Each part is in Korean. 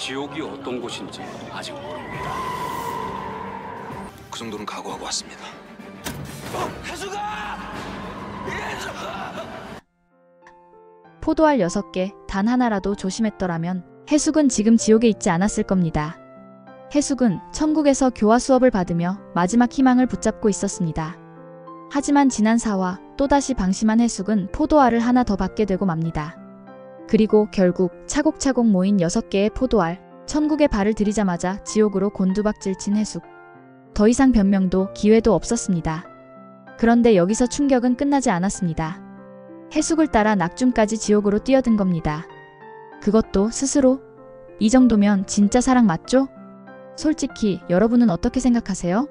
지옥이 어떤 곳인지 아직 모릅니다. 그 정도는 각오하고 왔습니다. 포도알 6개 단 하나라도 조심했더라면 해숙은 지금 지옥에 있지 않았을 겁니다. 해숙은 천국에서 교화 수업을 받으며 마지막 희망을 붙잡고 있었습니다. 하지만 지난 4화 또다시 방심한 해숙은 포도알을 하나 더 받게 되고 맙니다. 그리고 결국 차곡차곡 모인 6개의 포도알, 천국에 발을 들이자마자 지옥으로 곤두박질 친 해숙. 더 이상 변명도 기회도 없었습니다. 그런데 여기서 충격은 끝나지 않았습니다. 해숙을 따라 낙중까지 지옥으로 뛰어든 겁니다. 그것도 스스로? 이 정도면 진짜 사랑 맞죠? 솔직히 여러분은 어떻게 생각하세요?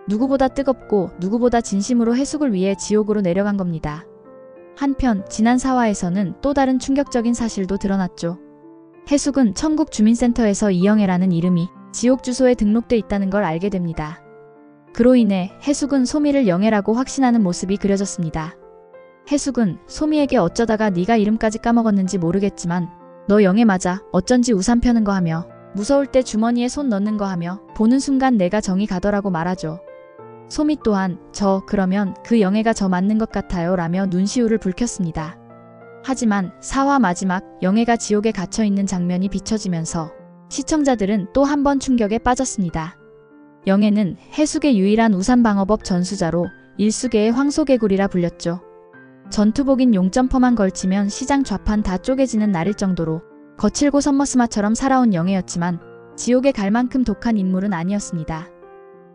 누구보다 뜨겁고 누구보다 진심으로 해숙을 위해 지옥으로 내려간 겁니다. 한편 지난 4화에서는 또 다른 충격적인 사실도 드러났죠. 해숙은 천국 주민센터에서 이영애라는 이름이 지옥 주소에 등록돼 있다는 걸 알게 됩니다. 그로 인해 해숙은 소미를 영애라고 확신하는 모습이 그려졌습니다. 해숙은 소미에게 어쩌다가 네가 이름까지 까먹었는지 모르겠지만 너 영애 맞아, 어쩐지 우산 펴는 거 하며 무서울 때 주머니에 손 넣는 거 하며 보는 순간 내가 정이 가더라고 말하죠. 소미 또한 그러면 그 영애가 저 맞는 것 같아요 라며 눈시울을 붉혔습니다. 하지만 4화 마지막 영애가 지옥에 갇혀있는 장면이 비춰지면서 시청자들은 또 한 번 충격에 빠졌습니다. 영애는 해숙의 유일한 우산방어법 전수자로 일수계의 황소개구리라 불렸죠. 전투복인 용점퍼만 걸치면 시장 좌판 다 쪼개지는 날일 정도로 거칠고 선머스마처럼 살아온 영애였지만 지옥에 갈 만큼 독한 인물은 아니었습니다.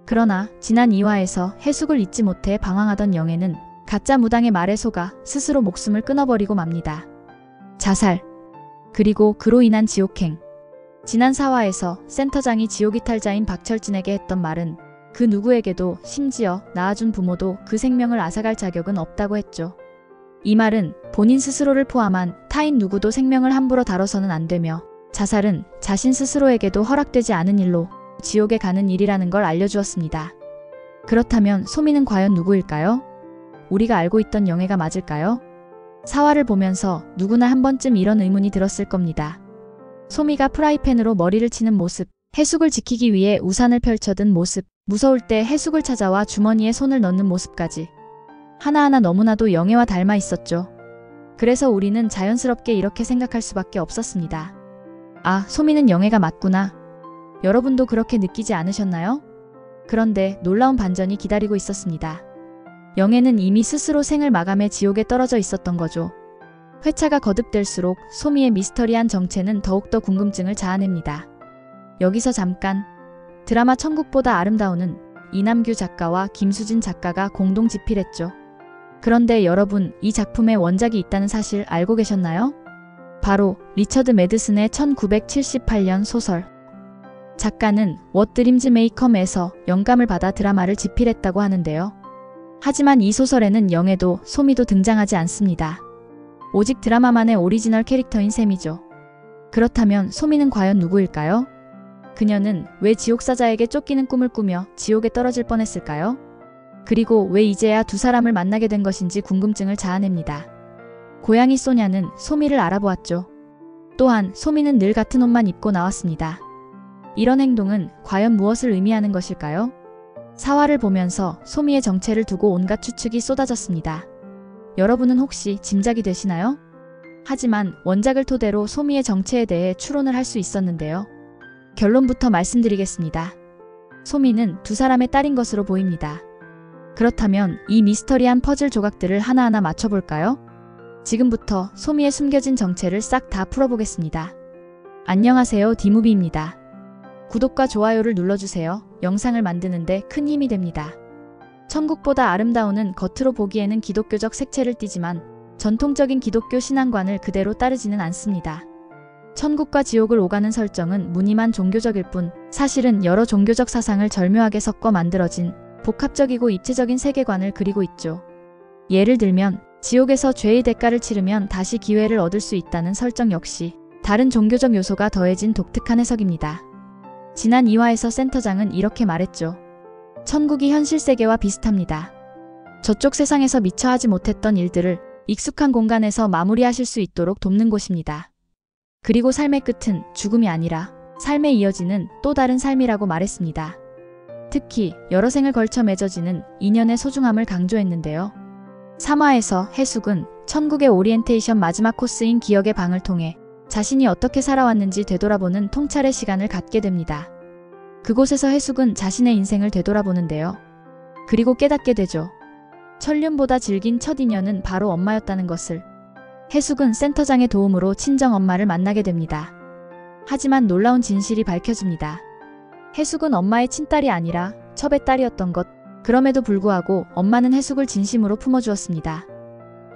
그러나 지난 2화에서 해숙을 잊지 못해 방황하던 영애는 가짜 무당의 말에 속아 스스로 목숨을 끊어버리고 맙니다. 자살, 그리고 그로 인한 지옥행. 지난 4화에서 센터장이 지옥이탈자인 박철진에게 했던 말은 그 누구에게도, 심지어 낳아준 부모도 그 생명을 앗아갈 자격은 없다고 했죠. 이 말은 본인 스스로를 포함한 타인 누구도 생명을 함부로 다뤄서는 안 되며 자살은 자신 스스로에게도 허락되지 않은 일로 지옥에 가는 일이라는 걸 알려주었습니다. 그렇다면 소미는 과연 누구일까요? 우리가 알고 있던 영애가 맞을까요? 4화를 보면서 누구나 한 번쯤 이런 의문이 들었을 겁니다. 소미가 프라이팬으로 머리를 치는 모습, 해숙을 지키기 위해 우산을 펼쳐든 모습, 무서울 때 해숙을 찾아와 주머니에 손을 넣는 모습까지 하나하나 너무나도 영애와 닮아 있었죠. 그래서 우리는 자연스럽게 이렇게 생각할 수밖에 없었습니다. 아, 소미는 영애가 맞구나. 여러분도 그렇게 느끼지 않으셨나요? 그런데 놀라운 반전이 기다리고 있었습니다. 영애는 이미 스스로 생을 마감해 지옥에 떨어져 있었던 거죠. 회차가 거듭될수록 소미의 미스터리한 정체는 더욱더 궁금증을 자아냅니다. 여기서 잠깐, 드라마 천국보다 아름다운은 이남규 작가와 김수진 작가가 공동 집필했죠. 그런데 여러분, 이 작품에 원작이 있다는 사실 알고 계셨나요? 바로 리처드 매드슨의 1978년 소설. 작가는 What Dreams May Come에서 영감을 받아 드라마를 집필했다고 하는데요. 하지만 이 소설에는 영애도 소미도 등장하지 않습니다. 오직 드라마만의 오리지널 캐릭터인 셈이죠. 그렇다면 소미는 과연 누구일까요? 그녀는 왜 지옥사자에게 쫓기는 꿈을 꾸며 지옥에 떨어질 뻔했을까요? 그리고 왜 이제야 두 사람을 만나게 된 것인지 궁금증을 자아냅니다. 고양이 소냐는 소미를 알아보았죠. 또한 소미는 늘 같은 옷만 입고 나왔습니다. 이런 행동은 과연 무엇을 의미하는 것일까요? 4화를 보면서 소미의 정체를 두고 온갖 추측이 쏟아졌습니다. 여러분은 혹시 짐작이 되시나요? 하지만 원작을 토대로 소미의 정체에 대해 추론을 할 수 있었는데요. 결론부터 말씀드리겠습니다. 소미는 두 사람의 딸인 것으로 보입니다. 그렇다면 이 미스터리한 퍼즐 조각들을 하나하나 맞춰볼까요? 지금부터 소미의 숨겨진 정체를 싹 다 풀어보겠습니다. 안녕하세요, 디무비입니다. 구독과 좋아요를 눌러주세요. 영상을 만드는데 큰 힘이 됩니다. 천국보다 아름다운은 겉으로 보기에는 기독교적 색채를 띠지만 전통적인 기독교 신앙관을 그대로 따르지는 않습니다. 천국과 지옥을 오가는 설정은 무늬만 종교적일 뿐 사실은 여러 종교적 사상을 절묘하게 섞어 만들어진 복합적이고 입체적인 세계관을 그리고 있죠. 예를 들면 지옥에서 죄의 대가를 치르면 다시 기회를 얻을 수 있다는 설정 역시 다른 종교적 요소가 더해진 독특한 해석입니다. 지난 2화에서 센터장은 이렇게 말했죠. 천국이 현실 세계와 비슷합니다. 저쪽 세상에서 미처 하지 못했던 일들을 익숙한 공간에서 마무리하실 수 있도록 돕는 곳입니다. 그리고 삶의 끝은 죽음이 아니라 삶에 이어지는 또 다른 삶이라고 말했습니다. 특히 여러 생을 걸쳐 맺어지는 인연의 소중함을 강조했는데요. 3화에서 해숙은 천국의 오리엔테이션 마지막 코스인 기억의 방을 통해 자신이 어떻게 살아왔는지 되돌아보는 통찰의 시간을 갖게 됩니다. 그곳에서 해숙은 자신의 인생을 되돌아보는데요. 그리고 깨닫게 되죠. 천륜보다 질긴 첫 인연은 바로 엄마였다는 것을. 해숙은 센터장의 도움으로 친정 엄마를 만나게 됩니다. 하지만 놀라운 진실이 밝혀집니다. 해숙은 엄마의 친딸이 아니라 첩의 딸이었던 것. 그럼에도 불구하고 엄마는 해숙을 진심으로 품어주었습니다.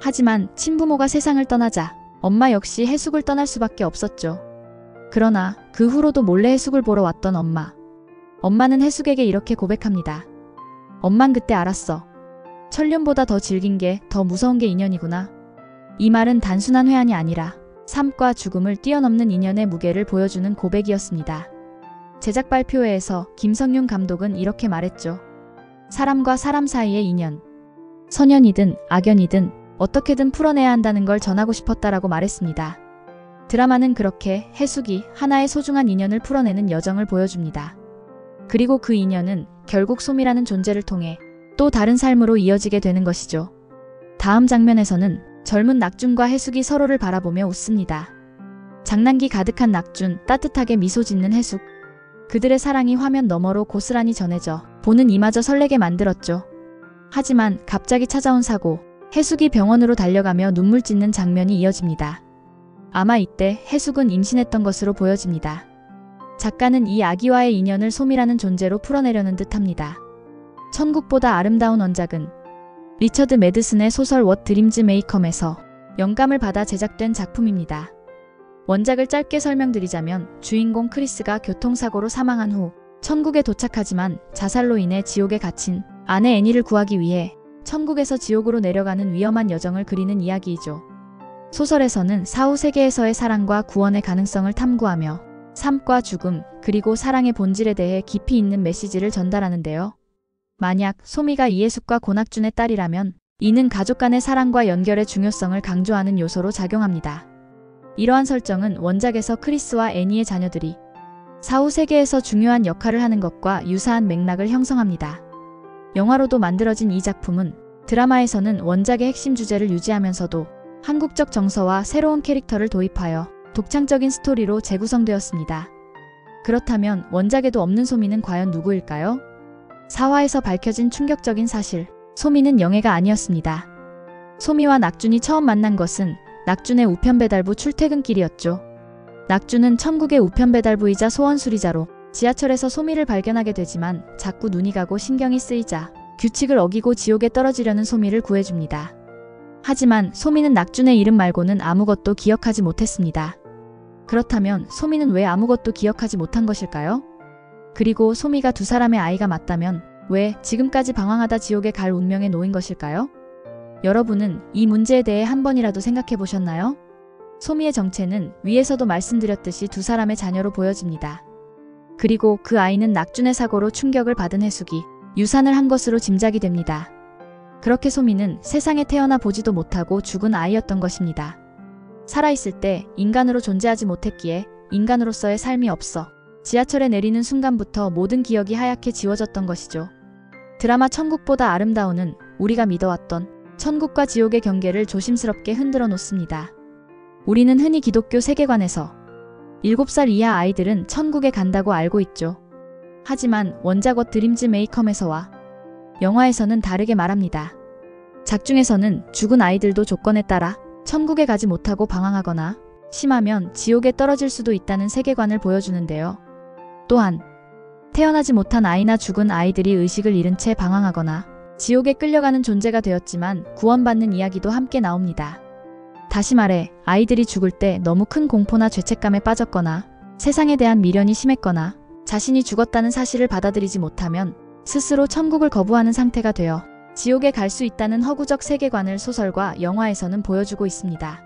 하지만 친부모가 세상을 떠나자 엄마 역시 해숙을 떠날 수밖에 없었죠. 그러나 그 후로도 몰래 해숙을 보러 왔던 엄마. 엄마는 해숙에게 이렇게 고백합니다. 엄만 그때 알았어. 천륜보다 더 질긴 게, 더 무서운 게 인연이구나. 이 말은 단순한 회한이 아니라 삶과 죽음을 뛰어넘는 인연의 무게를 보여주는 고백이었습니다. 제작 발표회에서 김성윤 감독은 이렇게 말했죠. 사람과 사람 사이의 인연. 선연이든 악연이든 어떻게든 풀어내야 한다는 걸 전하고 싶었다라고 말했습니다. 드라마는 그렇게 해숙이 하나의 소중한 인연을 풀어내는 여정을 보여줍니다. 그리고 그 인연은 결국 솜이라는 존재를 통해 또 다른 삶으로 이어지게 되는 것이죠. 다음 장면에서는 젊은 낙준과 해숙이 서로를 바라보며 웃습니다. 장난기 가득한 낙준, 따뜻하게 미소 짓는 해숙. 그들의 사랑이 화면 너머로 고스란히 전해져 보는 이마저 설레게 만들었죠. 하지만 갑자기 찾아온 사고, 해숙이 병원으로 달려가며 눈물 짓는 장면이 이어집니다. 아마 이때 해숙은 임신했던 것으로 보여집니다. 작가는 이 아기와의 인연을 솜이라는 존재로 풀어내려는 듯합니다. 천국보다 아름다운 원작은 리처드 매드슨의 소설 What Dreams May Come에서 영감을 받아 제작된 작품입니다. 원작을 짧게 설명드리자면 주인공 크리스가 교통사고로 사망한 후 천국에 도착하지만 자살로 인해 지옥에 갇힌 아내 애니를 구하기 위해 천국에서 지옥으로 내려가는 위험한 여정을 그리는 이야기이죠. 소설에서는 사후 세계에서의 사랑과 구원의 가능성을 탐구하며 삶과 죽음, 그리고 사랑의 본질에 대해 깊이 있는 메시지를 전달하는데요. 만약 솜이가 이해숙과 고낙준의 딸이라면 이는 가족 간의 사랑과 연결의 중요성을 강조하는 요소로 작용합니다. 이러한 설정은 원작에서 크리스와 애니의 자녀들이 사후 세계에서 중요한 역할을 하는 것과 유사한 맥락을 형성합니다. 영화로도 만들어진 이 작품은 드라마에서는 원작의 핵심 주제를 유지하면서도 한국적 정서와 새로운 캐릭터를 도입하여 독창적인 스토리로 재구성되었습니다. 그렇다면 원작에도 없는 솜이는 과연 누구일까요? 4화에서 밝혀진 충격적인 사실, 솜이는 영애가 아니었습니다. 솜이와 낙준이 처음 만난 것은 낙준의 우편배달부 출퇴근길이었죠. 낙준은 천국의 우편배달부이자 소원수리자로 지하철에서 솜이를 발견하게 되지만 자꾸 눈이 가고 신경이 쓰이자 규칙을 어기고 지옥에 떨어지려는 솜이를 구해줍니다. 하지만 솜이는 낙준의 이름 말고는 아무것도 기억하지 못했습니다. 그렇다면 솜이는 왜 아무것도 기억하지 못한 것일까요? 그리고 솜이가 두 사람의 아이가 맞다면 왜 지금까지 방황하다 지옥에 갈 운명에 놓인 것일까요? 여러분은 이 문제에 대해 한 번이라도 생각해 보셨나요? 솜이의 정체는 위에서도 말씀드렸듯이 두 사람의 자녀로 보여집니다. 그리고 그 아이는 낙준의 사고로 충격을 받은 해숙이 유산을 한 것으로 짐작이 됩니다. 그렇게 솜이는 세상에 태어나 보지도 못하고 죽은 아이였던 것입니다. 살아있을 때 인간으로 존재하지 못했기에 인간으로서의 삶이 없어 지하철에 내리는 순간부터 모든 기억이 하얗게 지워졌던 것이죠. 드라마 천국보다 아름다운은 우리가 믿어왔던 천국과 지옥의 경계를 조심스럽게 흔들어 놓습니다. 우리는 흔히 기독교 세계관에서 7살 이하 아이들은 천국에 간다고 알고 있죠. 하지만 원작 What Dreams May Come에서와 영화에서는 다르게 말합니다. 작중에서는 죽은 아이들도 조건에 따라 천국에 가지 못하고 방황하거나 심하면 지옥에 떨어질 수도 있다는 세계관을 보여주는데요. 또한 태어나지 못한 아이나 죽은 아이들이 의식을 잃은 채 방황하거나 지옥에 끌려가는 존재가 되었지만 구원받는 이야기도 함께 나옵니다. 다시 말해 아이들이 죽을 때 너무 큰 공포나 죄책감에 빠졌거나 세상에 대한 미련이 심했거나 자신이 죽었다는 사실을 받아들이지 못하면 스스로 천국을 거부하는 상태가 되어 지옥에 갈 수 있다는 허구적 세계관을 소설과 영화에서는 보여주고 있습니다.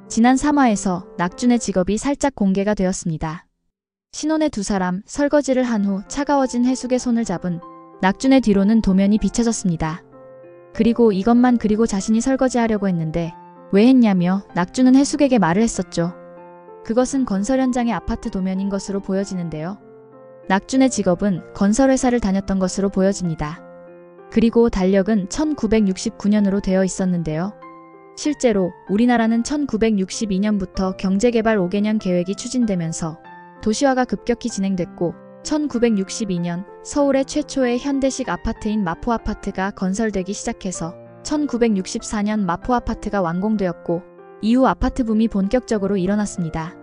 지난 3화에서 낙준의 직업이 살짝 공개가 되었습니다. 신혼의 두 사람, 설거지를 한 후 차가워진 해숙의 손을 잡은 낙준의 뒤로는 도면이 비춰졌습니다. 그리고 이것만 그리고 자신이 설거지하려고 했는데 왜 했냐며 낙준은 해숙에게 말을 했었죠. 그것은 건설 현장의 아파트 도면인 것으로 보여지는데요. 낙준의 직업은 건설회사를 다녔던 것으로 보여집니다. 그리고 달력은 1969년으로 되어 있었는데요. 실제로 우리나라는 1962년부터 경제개발 5개년 계획이 추진되면서 도시화가 급격히 진행됐고 1962년 서울의 최초의 현대식 아파트인 마포아파트가 건설되기 시작해서 1964년 마포아파트가 완공되었고 이후 아파트 붐이 본격적으로 일어났습니다.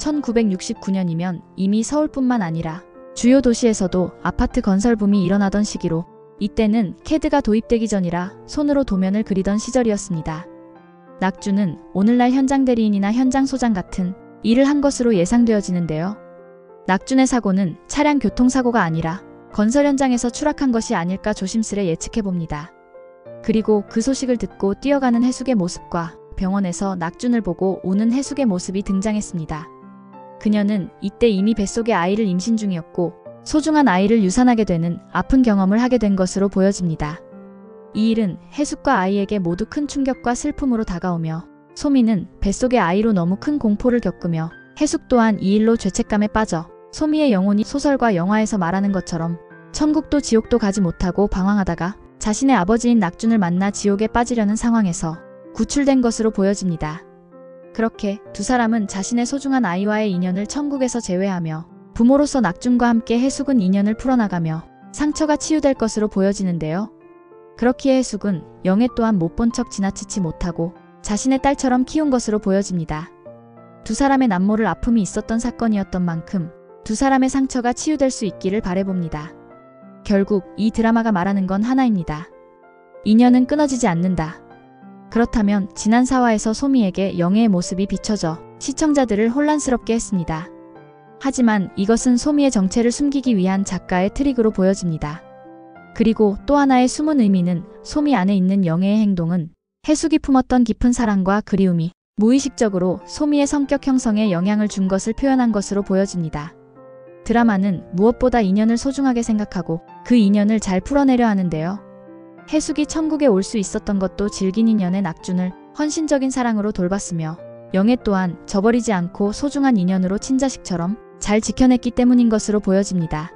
1969년이면 이미 서울뿐만 아니라 주요 도시에서도 아파트 건설 붐이 일어나던 시기로 이때는 CAD가 도입되기 전이라 손으로 도면을 그리던 시절이었습니다. 낙준은 오늘날 현장 대리인이나 현장 소장 같은 일을 한 것으로 예상되어지는데요. 낙준의 사고는 차량 교통사고가 아니라 건설 현장에서 추락한 것이 아닐까 조심스레 예측해봅니다. 그리고 그 소식을 듣고 뛰어가는 해숙의 모습과 병원에서 낙준을 보고 우는 해숙의 모습이 등장했습니다. 그녀는 이때 이미 뱃속에 아이를 임신 중이었고 소중한 아이를 유산하게 되는 아픈 경험을 하게 된 것으로 보여집니다. 이 일은 해숙과 아이에게 모두 큰 충격과 슬픔으로 다가오며 소미는 뱃속의 아이로 너무 큰 공포를 겪으며 해숙 또한 이 일로 죄책감에 빠져 소미의 영혼이 소설과 영화에서 말하는 것처럼 천국도 지옥도 가지 못하고 방황하다가 자신의 아버지인 낙준을 만나 지옥에 빠지려는 상황에서 구출된 것으로 보여집니다. 그렇게 두 사람은 자신의 소중한 아이와의 인연을 천국에서 제외하며 부모로서 낙준과 함께 해숙은 인연을 풀어나가며 상처가 치유될 것으로 보여지는데요. 그렇기에 해숙은 영애 또한 못 본 척 지나치지 못하고 자신의 딸처럼 키운 것으로 보여집니다. 두 사람의 남모를 아픔이 있었던 사건이었던 만큼 두 사람의 상처가 치유될 수 있기를 바라봅니다. 결국 이 드라마가 말하는 건 하나입니다. 인연은 끊어지지 않는다. 그렇다면 지난 4화에서 소미에게 영애의 모습이 비춰져 시청자들을 혼란스럽게 했습니다. 하지만 이것은 소미의 정체를 숨기기 위한 작가의 트릭으로 보여집니다. 그리고 또 하나의 숨은 의미는 소미 안에 있는 영애의 행동은 해숙이 품었던 깊은 사랑과 그리움이 무의식적으로 소미의 성격 형성에 영향을 준 것을 표현한 것으로 보여집니다. 드라마는 무엇보다 인연을 소중하게 생각하고 그 인연을 잘 풀어내려 하는데요. 해숙이 천국에 올 수 있었던 것도 질긴 인연의 낙준을 헌신적인 사랑으로 돌봤으며 영애 또한 저버리지 않고 소중한 인연으로 친자식처럼 잘 지켜냈기 때문인 것으로 보여집니다.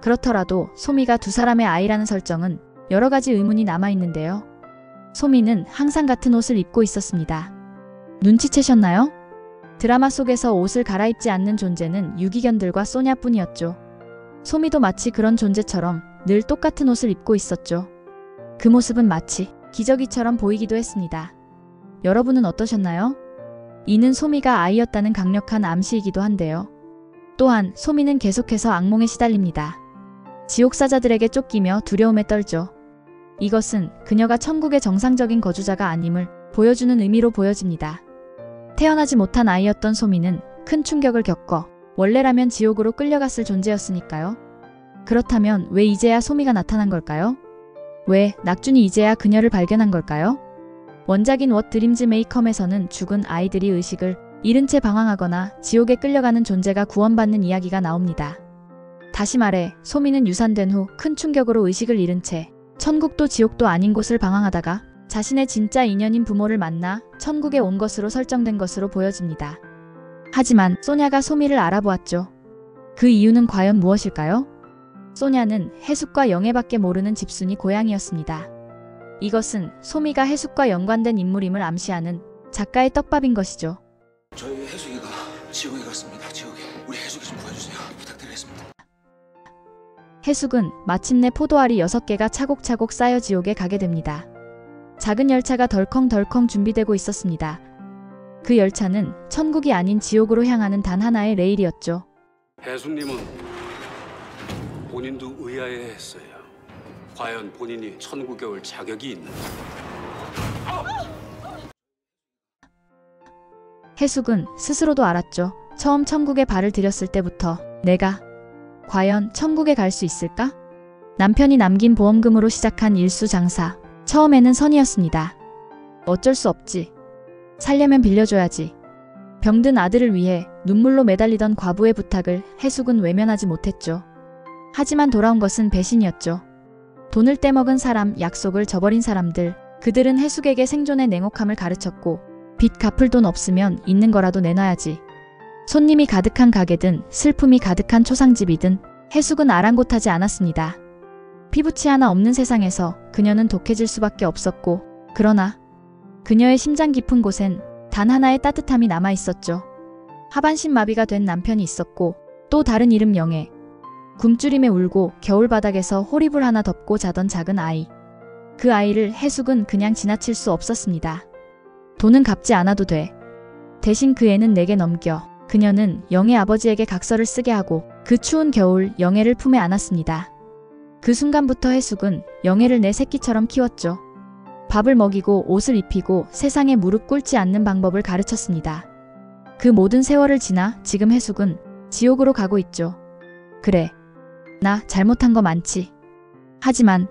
그렇더라도 소미가 두 사람의 아이라는 설정은 여러 가지 의문이 남아있는데요. 소미는 항상 같은 옷을 입고 있었습니다. 눈치채셨나요? 드라마 속에서 옷을 갈아입지 않는 존재는 유기견들과 소냐뿐이었죠. 소미도 마치 그런 존재처럼 늘 똑같은 옷을 입고 있었죠. 그 모습은 마치 기저귀처럼 보이기도 했습니다. 여러분은 어떠셨나요? 이는 소미가 아이였다는 강력한 암시이기도 한데요. 또한 소미는 계속해서 악몽에 시달립니다. 지옥사자들에게 쫓기며 두려움에 떨죠. 이것은 그녀가 천국의 정상적인 거주자가 아님을 보여주는 의미로 보여집니다. 태어나지 못한 아이였던 소미는 큰 충격을 겪어 원래라면 지옥으로 끌려갔을 존재였으니까요. 그렇다면 왜 이제야 소미가 나타난 걸까요? 왜 낙준이 이제야 그녀를 발견한 걸까요? 원작인 What Dreams May Come에서는 죽은 아이들이 의식을 잃은 채 방황하거나 지옥에 끌려가는 존재가 구원받는 이야기가 나옵니다. 다시 말해 소미는 유산된 후 큰 충격으로 의식을 잃은 채 천국도 지옥도 아닌 곳을 방황하다가 자신의 진짜 인연인 부모를 만나 천국에 온 것으로 설정된 것으로 보여집니다. 하지만 소냐가 소미를 알아보았죠. 그 이유는 과연 무엇일까요? 소냐는 해숙과 영애밖에 모르는 집순이 고양이였습니다. 이것은 소미가 해숙과 연관된 인물임을 암시하는 작가의 떡밥인 것이죠. 저희 해숙이가 지옥에 갔습니다. 지옥에. 우리 해숙이 좀 구해주세요. 부탁드리겠습니다. 해숙은 마침내 포도알이 6개가 차곡차곡 쌓여 지옥에 가게 됩니다. 작은 열차가 덜컹덜컹 준비되고 있었습니다. 그 열차는 천국이 아닌 지옥으로 향하는 단 하나의 레일이었죠. 해숙님은 본인도 의아해했어요. 과연 본인이 천국에 올 자격이 있는지. 해숙은 스스로도 알았죠. 처음 천국에 발을 들였을 때부터 내가 과연 천국에 갈 수 있을까? 남편이 남긴 보험금으로 시작한 일수장사. 처음에는 선이었습니다. 어쩔 수 없지. 살려면 빌려줘야지. 병든 아들을 위해 눈물로 매달리던 과부의 부탁을 해숙은 외면하지 못했죠. 하지만 돌아온 것은 배신이었죠. 돈을 떼먹은 사람, 약속을 저버린 사람들, 그들은 해숙에게 생존의 냉혹함을 가르쳤고 빚 갚을 돈 없으면 있는 거라도 내놔야지. 손님이 가득한 가게든 슬픔이 가득한 초상집이든 해숙은 아랑곳하지 않았습니다. 피부치 하나 없는 세상에서 그녀는 독해질 수밖에 없었고, 그러나 그녀의 심장 깊은 곳엔 단 하나의 따뜻함이 남아 있었죠. 하반신 마비가 된 남편이 있었고, 또 다른 이름 영애. 굶주림에 울고 겨울바닥에서 호리불 하나 덮고 자던 작은 아이. 그 아이를 해숙은 그냥 지나칠 수 없었습니다. 돈은 갚지 않아도 돼. 대신 그 애는 내게 넘겨. 그녀는 영애 아버지에게 각서를 쓰게 하고 그 추운 겨울 영애를 품에 안았습니다. 그 순간부터 해숙은 영애를 내 새끼처럼 키웠죠. 밥을 먹이고 옷을 입히고 세상에 무릎 꿇지 않는 방법을 가르쳤습니다. 그 모든 세월을 지나 지금 해숙은 지옥으로 가고 있죠. 그래, 나 잘못한 거 많지. 하지만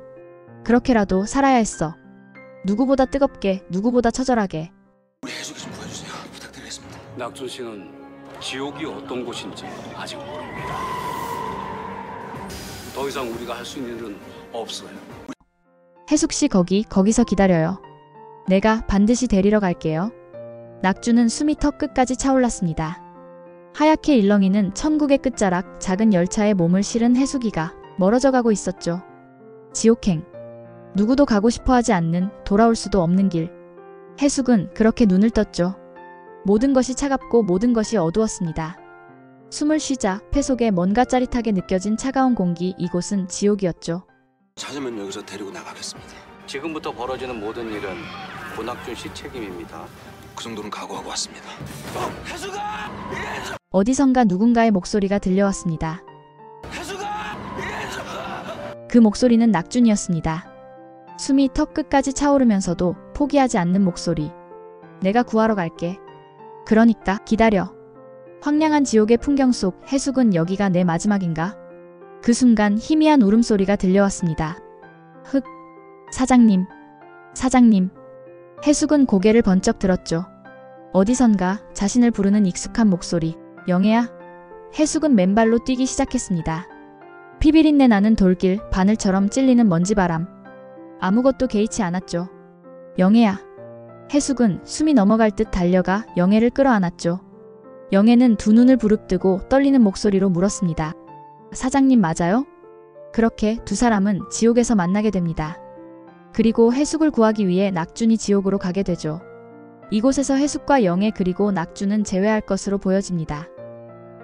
그렇게라도 살아야 했어. 누구보다 뜨겁게, 누구보다 처절하게. 우리 해숙이 좀 구해주세요. 부탁드리겠습니다. 낙준 씨는 지옥이 어떤 곳인지 아직 모릅니다. 더 이상 우리가 할 수 있는 일은 없어요. 해숙 씨 거기서 기다려요. 내가 반드시 데리러 갈게요. 낙주는 숨이 턱 끝까지 차올랐습니다. 하얗게 일렁이는 천국의 끝자락 작은 열차에 몸을 실은 해숙이가 멀어져 가고 있었죠. 지옥행. 누구도 가고 싶어 하지 않는 돌아올 수도 없는 길. 해숙은 그렇게 눈을 떴죠. 모든 것이 차갑고 모든 것이 어두웠습니다. 숨을 쉬자 폐 속에 뭔가 짜릿하게 느껴진 차가운 공기, 이곳은 지옥이었죠. 찾으면 여기서 데리고 나가겠습니다. 지금부터 벌어지는 모든 일은 고낙준 씨 책임입니다. 그 정도는 각오하고 왔습니다. 어디선가 누군가의 목소리가 들려왔습니다. 그 목소리는 낙준이었습니다. 숨이 턱 끝까지 차오르면서도 포기하지 않는 목소리. 내가 구하러 갈게. 그러니까 기다려. 황량한 지옥의 풍경 속 해숙은 여기가 내 마지막인가? 그 순간 희미한 울음소리가 들려왔습니다. 흑. 사장님. 사장님. 해숙은 고개를 번쩍 들었죠. 어디선가 자신을 부르는 익숙한 목소리. 영애야. 해숙은 맨발로 뛰기 시작했습니다. 피비린내 나는 돌길, 바늘처럼 찔리는 먼지바람. 아무것도 개의치 않았죠. 영애야. 해숙은 숨이 넘어갈 듯 달려가 영애를 끌어안았죠. 영애는 두 눈을 부릅뜨고 떨리는 목소리로 물었습니다. 사장님 맞아요? 그렇게 두 사람은 지옥에서 만나게 됩니다. 그리고 해숙을 구하기 위해 낙준이 지옥으로 가게 되죠. 이곳에서 해숙과 영애 그리고 낙준은 재회할 것으로 보여집니다.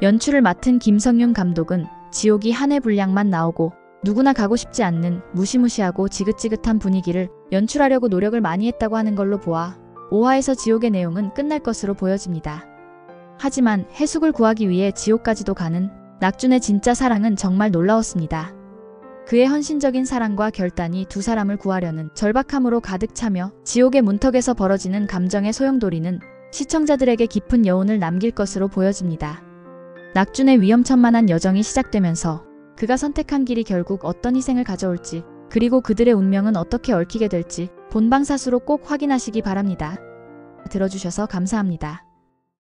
연출을 맡은 김성윤 감독은 지옥이 한 해 분량만 나오고 누구나 가고 싶지 않는 무시무시하고 지긋지긋한 분위기를 연출하려고 노력을 많이 했다고 하는 걸로 보아 5화에서 지옥의 내용은 끝날 것으로 보여집니다. 하지만 해숙을 구하기 위해 지옥까지도 가는 낙준의 진짜 사랑은 정말 놀라웠습니다. 그의 헌신적인 사랑과 결단이 두 사람을 구하려는 절박함으로 가득 차며 지옥의 문턱에서 벌어지는 감정의 소용돌이는 시청자들에게 깊은 여운을 남길 것으로 보여집니다. 낙준의 위험천만한 여정이 시작되면서 그가 선택한 길이 결국 어떤 희생을 가져올지, 그리고 그들의 운명은 어떻게 얽히게 될지 본방사수로 꼭 확인하시기 바랍니다. 들어주셔서 감사합니다.